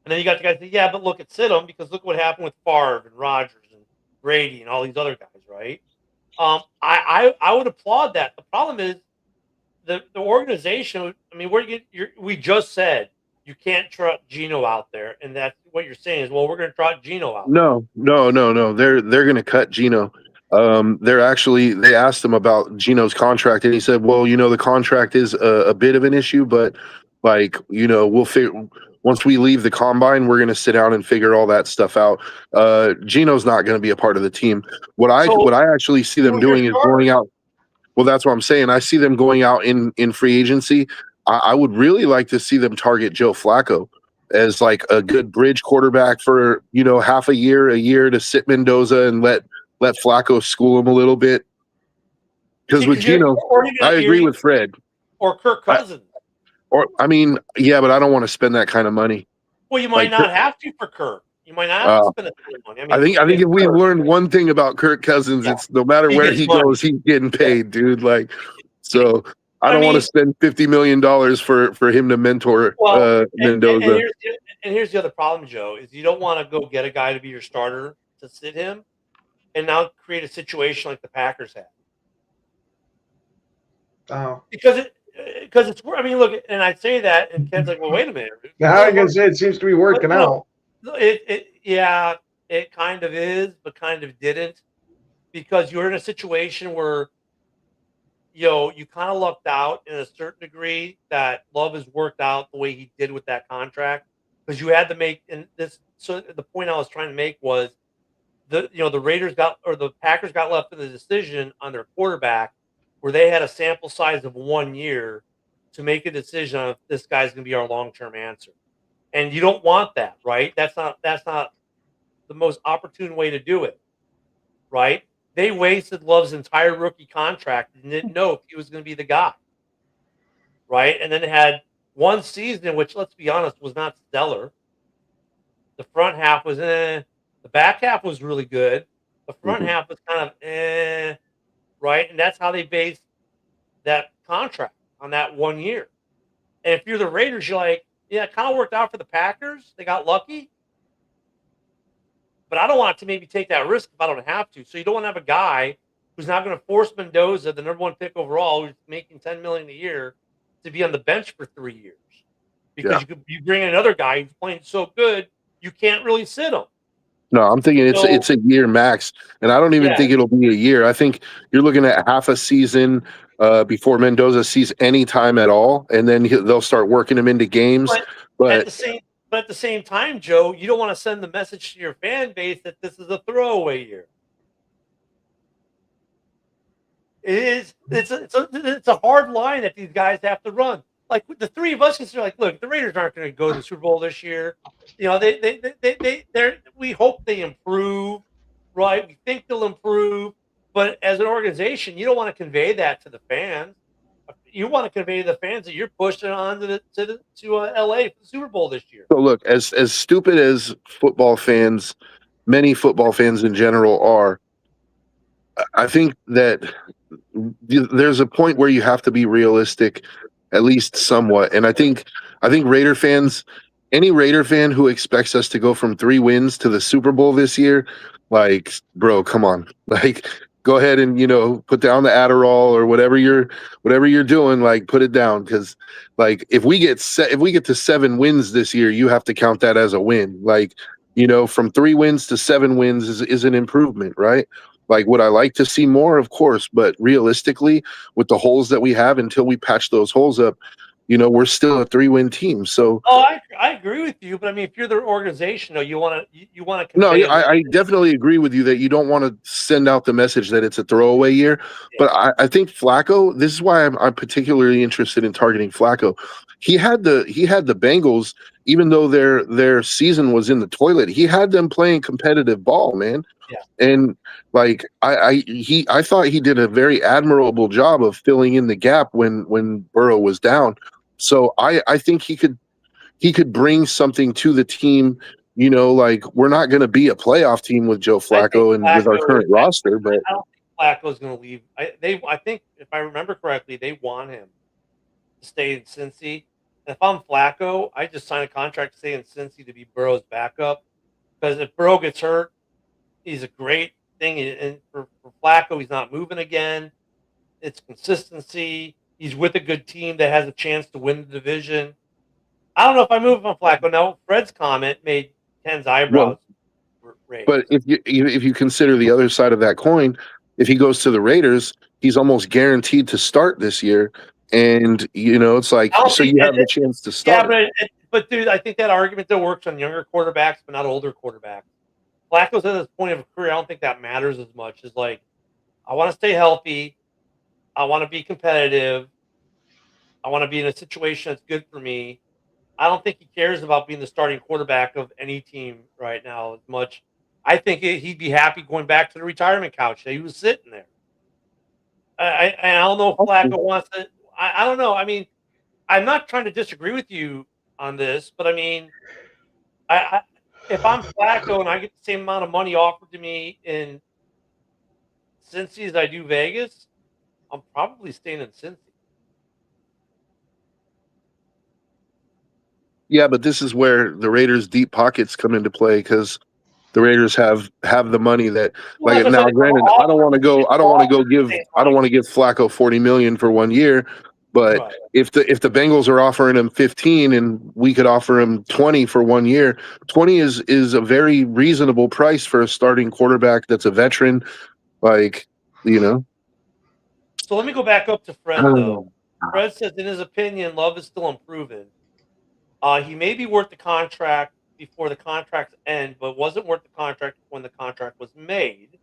And then you got the guys say, yeah, but look at sit him because look what happened with Favre and Rodgers and Brady and all these other guys, right? I would applaud that. The problem is the organization. I mean, we just said you can't trot Geno out there, and that's what you're saying is, well, we're going to trot Geno out. No. They're going to cut Geno. They asked him about Geno's contract, and he said, well, the contract is a bit of an issue, but we'll figure. Once we leave the combine, we're going to sit down and figure all that stuff out. Geno's not going to be a part of the team. What I actually see them doing is going out. Well, that's what I'm saying. I see them going out in free agency. I would really like to see them target Joe Flacco as like a good bridge quarterback for, half a year to sit Mendoza and let Flacco school him a little bit. Because with Geno, I agree with Fred. Or Kirk Cousins. But I don't want to spend that kind of money. Well, you might not have to for Kirk. You might not have to spend that kind of money. I think if we learned one thing about Kirk Cousins, it's no matter where he goes, he's getting paid, dude. So I don't want to spend $50 million for him to mentor Mendoza. And here's the other problem, Joe, is you don't want to go get a guy to be your starter to sit him and now create a situation like the Packers had. Oh. Because it's, I mean, look, and I say that, and Ken's like, well, wait a minute. Now I can say it seems to be working out. It kind of is, but kind of didn't, because you're in a situation where, you kind of lucked out in a certain degree that Love has worked out the way he did with that contract, because you had to make, and this, so the point I was trying to make was the Packers got left in the decision on their quarterback where they had a sample size of 1 year to make a decision on if this guy's going to be our long-term answer. And you don't want that, right? That's not the most opportune way to do it. right? They wasted Love's entire rookie contract and didn't know if he was going to be the guy, right? And then had one season, which, let's be honest, was not stellar. The front half was the back half was really good. The front half was kind of right? And that's how they based that contract on that 1 year. And if you're the Raiders, you're like, yeah, it kind of worked out for the Packers. They got lucky. But I don't want to maybe take that risk if I don't have to. So you don't want to have a guy who's not going to force Mendoza, the number 1 pick overall, who's making $10 million a year, to be on the bench for 3 years. Because you bring in another guy who's playing so good, you can't really sit him. No, I'm thinking it's a year max, and I don't even think it'll be a year. I think you're looking at half a season before Mendoza sees any time at all, and then they'll start working him into games. But at the same time, Joe, you don't want to send the message to your fan base that this is a throwaway year. It's a hard line that these guys have to run. Like the three of us, are like, look, the Raiders aren't going to go to the Super Bowl this year. You know, we hope they improve, right? We think they'll improve, but as an organization, you don't want to convey that to the fans. You want to convey to the fans that you're pushing on to LA for the Super Bowl this year. So look, as stupid as football fans, many football fans in general are, I think that there's a point where you have to be realistic, at least somewhat. And I think Raider fans, any Raider fan who expects us to go from 3 wins to the Super Bowl this year, like, bro, come on. Like, go ahead and, put down the Adderall or whatever you're doing, like, put it down. Cause like, if we get to 7 wins this year, you have to count that as a win. Like, from 3 wins to 7 wins is an improvement, right? Like, would I like to see more? Of course, but realistically, with the holes that we have, until we patch those holes up, we're still a 3-win team. So, I agree with you, but I mean, if you're the organization, though, you want to. No, I definitely agree with you that you don't want to send out the message that it's a throwaway year. Yeah. But I think Flacco. This is why I'm particularly interested in targeting Flacco. He had the Bengals, even though their season was in the toilet. He had them playing competitive ball, man. Yeah. And like I thought he did a very admirable job of filling in the gap when Burrow was down. So I think he could bring something to the team. Like, we're not going to be a playoff team with Joe Flacco and with our current roster, but I don't think Flacco's going to leave. I think if I remember correctly, they want him to stay in Cincy. And if I'm Flacco, I just sign a contract to stay in Cincy to be Burrow's backup. Because if Burrow gets hurt, he's a great thing. And for Flacco, he's not moving again. It's consistency. He's with a good team that has a chance to win the division. I don't know if I move on Flacco. Now, Fred's comment made Ken's eyebrows raise. But if you consider the other side of that coin, if he goes to the Raiders, he's almost guaranteed to start this year. And, it's like, so you have the chance to start. Yeah, but dude, I think that argument that works on younger quarterbacks, but not older quarterbacks. Flacco's at this point of a career, I don't think that matters as much. As like, I want to stay healthy. I want to be competitive. I want to be in a situation that's good for me. I don't think he cares about being the starting quarterback of any team right now as much. I think he'd be happy going back to the retirement couch that he was sitting there. I don't know if Flacco wants to. I don't know. I mean, I'm not trying to disagree with you on this, but I mean, if I'm Flacco and I get the same amount of money offered to me in Cincy as I do Vegas, I'm probably staying in Cincy. Yeah, but this is where the Raiders' deep pockets come into play, because the Raiders have the money that, like, now. Granted, I don't want to give Flacco $40 million for 1 year, but right. if the Bengals are offering him 15 and we could offer him 20 for 1 year, 20 is a very reasonable price for a starting quarterback that's a veteran, like, So let me go back up to Fred though. Fred says, in his opinion, Love is still unproven. He may be worth the contract before the contract's end, but wasn't worth the contract when the contract was made.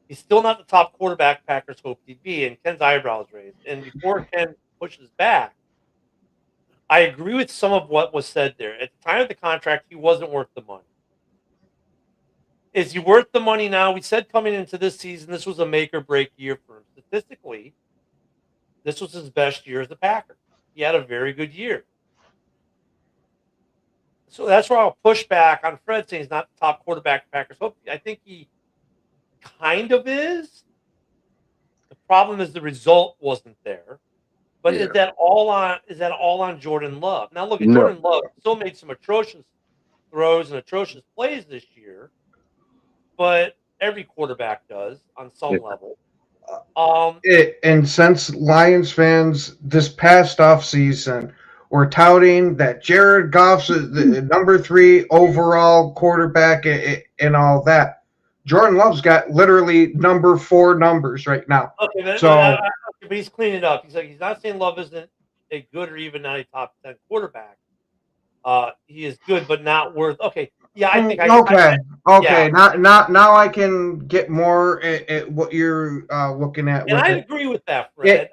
He's still not the top quarterback Packers hoped he'd be, and Ken's eyebrows raised. And before Ken pushes back, I agree with some of what was said there. At the time of the contract, he wasn't worth the money. Is he worth the money now? We said coming into this season, this was a make or break year for him. Statistically, this was his best year as a Packer. He had a very good year. So that's where I'll push back on Fred saying he's not the top quarterback the Packers hope. I think he kind of is. The problem is the result wasn't there. But Yeah. is that all on Jordan Love? Now look at No. Jordan Love still made some atrocious throws and atrocious plays this year, but every quarterback does on some level. And since Lions fans this past offseason were touting that Jared Goff's the number 3 overall quarterback and all that, Jordan Love's got literally number 4 numbers right now. Okay, but, So- but he's cleaning it up. He's not saying Love isn't a good or even not a top 10 quarterback. He is good, but not worth. Okay, yeah, I think. Okay. Now I can get more at what you're looking at. And I agree with that, Fred.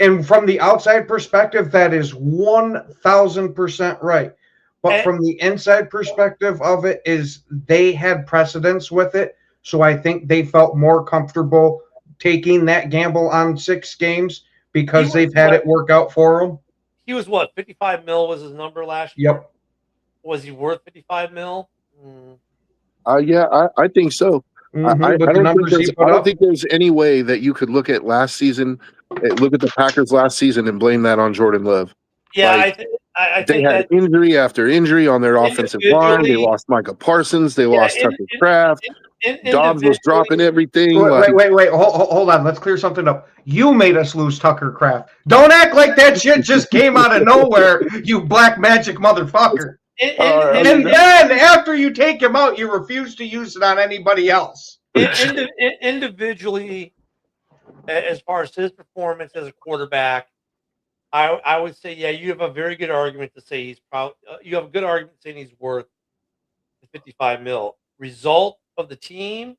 And from the outside perspective, that is 1,000% right. But from the inside perspective of it, is they had precedence with it, so I think they felt more comfortable taking that gamble on 6 games because they've had it work out for them. He was what, 55 mil was his number last year? Yep. Was he worth 55 mil? Yeah, I think so. I don't think there's any way that you could look at last season, look at the Packers last season and blame that on Jordan Love. Yeah, Like, I they think had injury after injury on their offensive line. They lost Micah Parsons. They lost Tucker Kraft. Dobbs was dropping everything. Wait. Hold on. Let's clear something up. You made us lose Tucker Kraft. Don't act like that shit just came out of nowhere, you black magic motherfucker. And then after you take him out, you refuse to use it on anybody else. Individually, as far as his performance as a quarterback, I would say, yeah, you have a very good argument to say he's probably. You have a good argument saying he's worth 55 mil. Result of the team,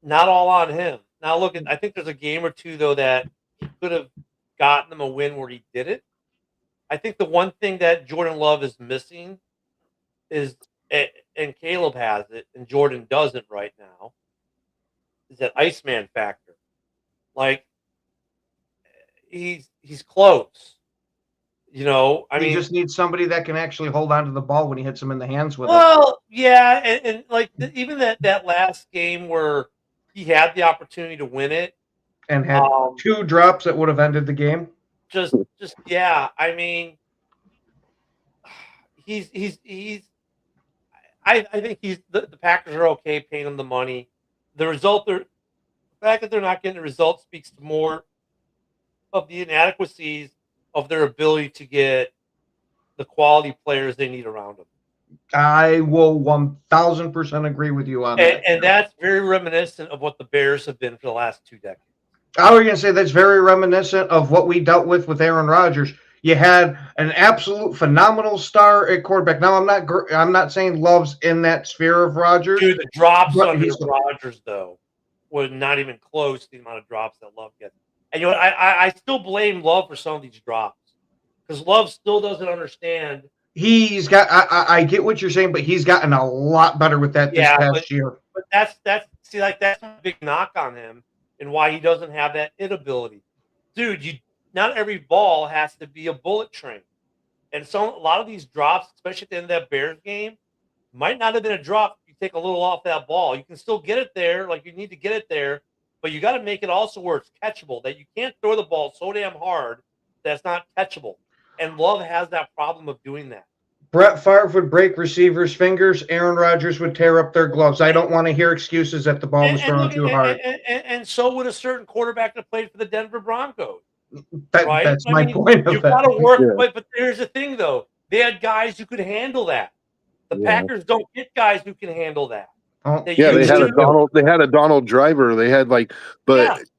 not all on him. Now, look, I think there's a game or two though that he could have gotten them a win where he did it. I think the one thing that Jordan Love is missing is, and Caleb has it, and Jordan doesn't right now, is that Iceman factor. Like, he's close. You know, I mean, just need somebody that can actually hold on to the ball when he hits him in the hands with it. Well, yeah, and like even that last game where he had the opportunity to win it and had 2 drops that would have ended the game. Just yeah. I mean, he's. I think the Packers are okay paying him the money. The fact that they're not getting the result speaks to more of the inadequacies of their ability to get the quality players they need around them. I will 1,000% agree with you on that. And that's very reminiscent of what the Bears have been for the last 2 decades. I was going to say that's very reminiscent of what we dealt with Aaron Rodgers. You had an absolute phenomenal star at quarterback. Now, I'm not saying Love's in that sphere of Rodgers. Dude, the drops on Rodgers, though, were not even close to the amount of drops that Love gets. And you know what? I still blame Love for some of these drops because Love still doesn't understand. He's got. I get what you're saying, but he's gotten a lot better with that this past year. But that's a big knock on him and why he doesn't have that it ability. Dude, not every ball has to be a bullet train. And a lot of these drops, especially at the end of that Bears game, might not have been a drop if you take a little off that ball. You can still get it there, like you need to get it there, but you got to make it also where it's catchable, that you can't throw the ball so damn hard that it's not catchable. And Love has that problem of doing that. Brett Favre would break receivers' fingers. Aaron Rodgers would tear up their gloves. I don't want to hear excuses that the ball was thrown too hard. And so would a certain quarterback that played for the Denver Broncos. Right? That's my point of you've that. Got to work, but there's a thing, though. They had guys who could handle that. The Packers don't get guys who can handle that. They had a Donald Driver. They had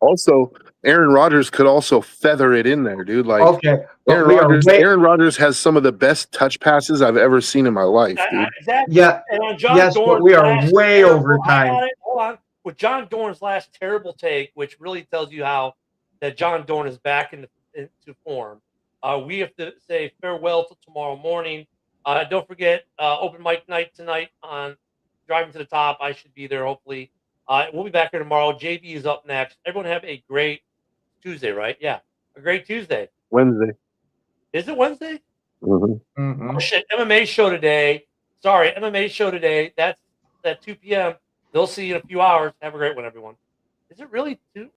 also Aaron Rodgers could also feather it in there, dude. Like Aaron Rodgers has some of the best touch passes I've ever seen in my life, dude. Exactly. Yeah. And on John Dorn's but we are way over time. Hold on. With John Dorn's last terrible take, which really tells you how that John Dorn is back into form. We have to say farewell till tomorrow morning. Don't forget open mic night tonight on Driving driving to the top. I should be there, hopefully. We'll be back here tomorrow. JB is up next. Everyone have a great Tuesday, right? Yeah, a great Tuesday. Wednesday. Is it Wednesday? Mm-hmm. Oh, shit. MMA show today. Sorry, MMA show today. That's at 2 p.m. They'll see you in a few hours. Have a great one, everyone. Is it really 2?